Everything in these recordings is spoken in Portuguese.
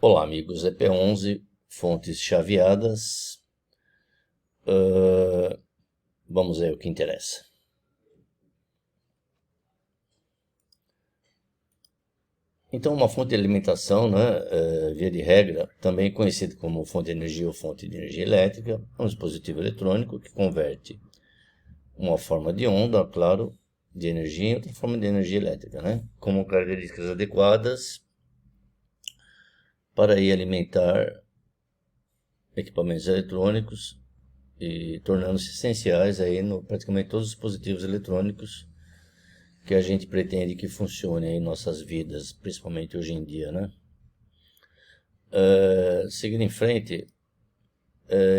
Olá amigos, EP11, fontes chaveadas. Vamos ver o que interessa. Então, uma fonte de alimentação, via de regra, também conhecida como fonte de energia ou fonte de energia elétrica, é um dispositivo eletrônico que converte uma forma de onda, claro, de energia em outra forma de energia elétrica, como características adequadas para ir alimentar equipamentos eletrônicos e tornando-se essenciais aí praticamente todos os dispositivos eletrônicos que a gente pretende que funcionem em nossas vidas, principalmente hoje em dia, seguindo em frente,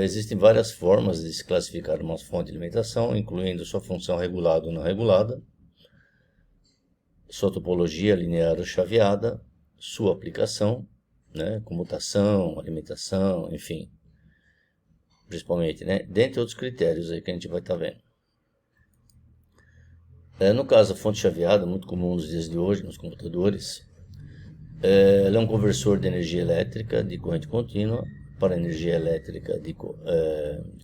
existem várias formas de se classificar uma fonte de alimentação, incluindo sua função regulada ou não regulada, sua topologia linear ou chaveada, sua aplicação, comutação, alimentação, enfim, principalmente, dentre outros critérios aí que a gente vai estar vendo. No caso, a fonte chaveada, muito comum nos dias de hoje, nos computadores, ela é um conversor de energia elétrica de corrente contínua para energia elétrica de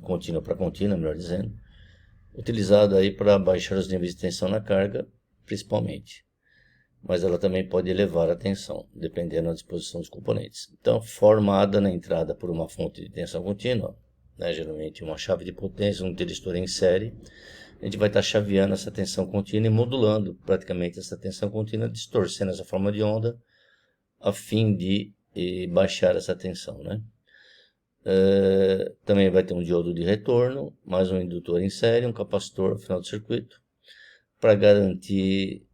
contínua para contínua, melhor dizendo, utilizado aí para baixar os níveis de tensão na carga, principalmente. Mas ela também pode elevar a tensão, dependendo da disposição dos componentes. Então, formada na entrada por uma fonte de tensão contínua, geralmente uma chave de potência, um teristor em série, a gente vai estar chaveando essa tensão contínua e modulando praticamente essa tensão contínua, distorcendo essa forma de onda, a fim de baixar essa tensão, também vai ter um diodo de retorno, mais um indutor em série, um capacitor no final do circuito, para garantir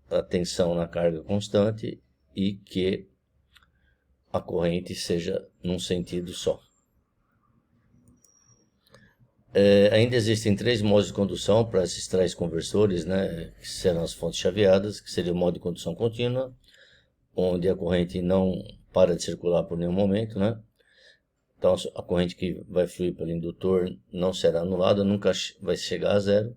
a tensão na carga constante e que a corrente seja num sentido só. Ainda existem 3 modos de condução para esses 3 conversores, que serão as fontes chaveadas, que seria o modo de condução contínua, onde a corrente não para de circular por nenhum momento, Então a corrente que vai fluir pelo indutor não será anulada, nunca vai chegar a zero.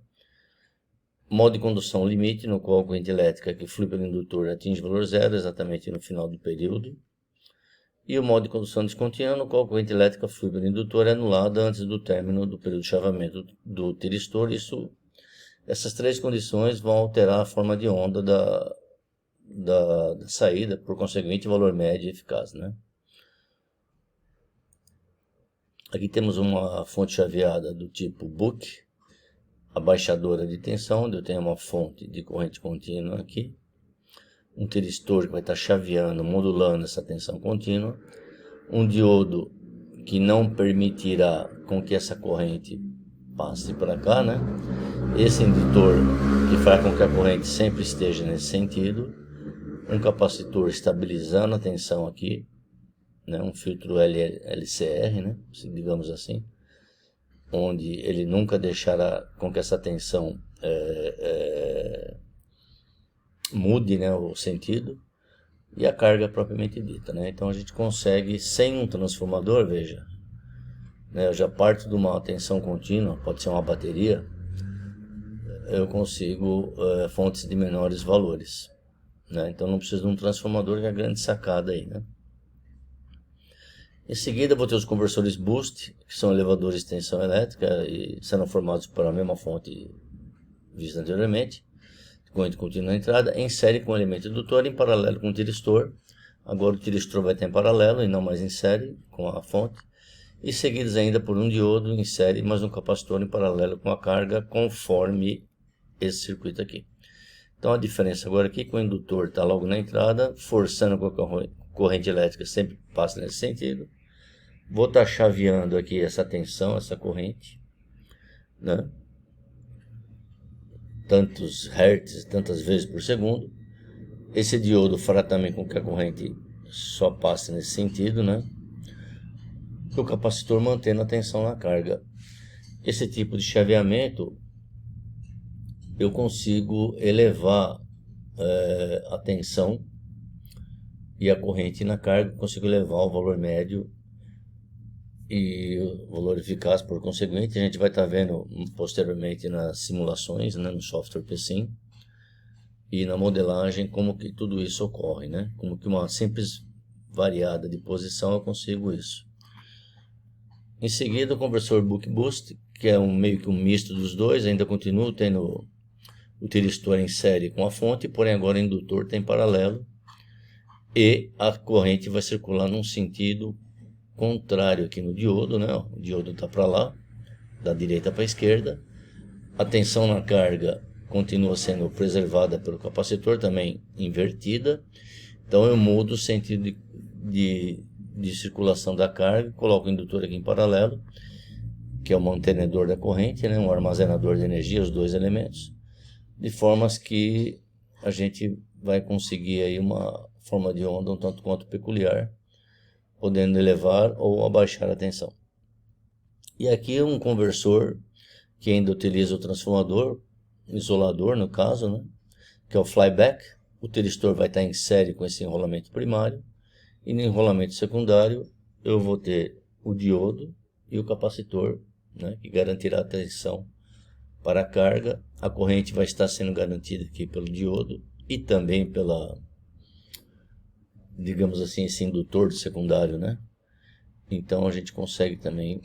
Modo de condução limite, no qual a corrente elétrica que flui pelo indutor atinge valor zero exatamente no final do período. E o modo de condução descontínua, no qual a corrente elétrica flui pelo indutor é anulada antes do término do período de chaveamento do tiristor. Essas 3 condições vão alterar a forma de onda da saída, por conseguinte, o valor médio e eficaz, Aqui temos uma fonte chaveada do tipo Buck, abaixadora de tensão, onde eu tenho uma fonte de corrente contínua aqui, um tiristor que vai estar chaveando, modulando essa tensão contínua, um diodo que não permitirá com que essa corrente passe para cá, esse indutor que faz com que a corrente sempre esteja nesse sentido, um capacitor estabilizando a tensão aqui, um filtro LCR, digamos assim, onde ele nunca deixará com que essa tensão mude o sentido, e a carga propriamente dita. Então a gente consegue, sem um transformador, veja, eu já parto de uma tensão contínua, pode ser uma bateria, eu consigo fontes de menores valores. Então não preciso de um transformador, que é a grande sacada aí. Em seguida, vou ter os conversores boost, que são elevadores de tensão elétrica e serão formados pela mesma fonte vista anteriormente, corrente contínua na entrada, em série com o elemento indutor, em paralelo com o tiristor. Agora o tiristor vai estar em paralelo e não mais em série com a fonte. E seguidos ainda por um diodo em série, mais um capacitor em paralelo com a carga, conforme esse circuito aqui. Então a diferença agora aqui, que o indutor está logo na entrada, forçando com a corrente elétrica sempre passa nesse sentido. Vou estar chaveando aqui essa tensão, essa corrente, tantos hertz, tantas vezes por segundo. Esse diodo fará também com que a corrente só passe nesse sentido, E o capacitor mantendo a tensão na carga. Esse tipo de chaveamento, eu consigo elevar a tensão e a corrente na carga, consigo elevar o valor médio e o valor eficaz, por conseguinte. A gente vai estar vendo posteriormente nas simulações, no software PSIM, e na modelagem como que tudo isso ocorre, né? Como que uma simples variada de posição eu consigo isso. Em seguida, o conversor Buck Boost, que é meio que um misto dos dois, ainda continuo tendo o tiristor em série com a fonte, porém agora o indutor tem paralelo e a corrente vai circular num sentido contrário aqui no diodo, né? O diodo está para lá, da direita para a esquerda. A tensão na carga continua sendo preservada pelo capacitor, também invertida. Então eu mudo o sentido de circulação da carga, coloco o indutor aqui em paralelo, que é o mantenedor da corrente, né? Um armazenador de energia, os dois elementos, de formas que a gente vai conseguir aí uma forma de onda um tanto quanto peculiar, podendo elevar ou abaixar a tensão. E aqui um conversor que ainda utiliza o transformador, isolador no caso, né? Que é o flyback. O tiristor vai estar em série com esse enrolamento primário, e no enrolamento secundário eu vou ter o diodo e o capacitor, né? Que garantirá a tensão para a carga. A corrente vai estar sendo garantida aqui pelo diodo e também pela, digamos assim, esse indutor de secundário, né? Então a gente consegue também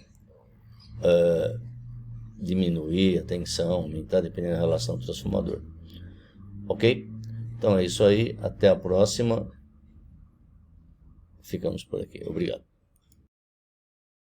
diminuir a tensão, aumentar, dependendo da relação do transformador. Ok? Então é isso aí, até a próxima. Ficamos por aqui. Obrigado.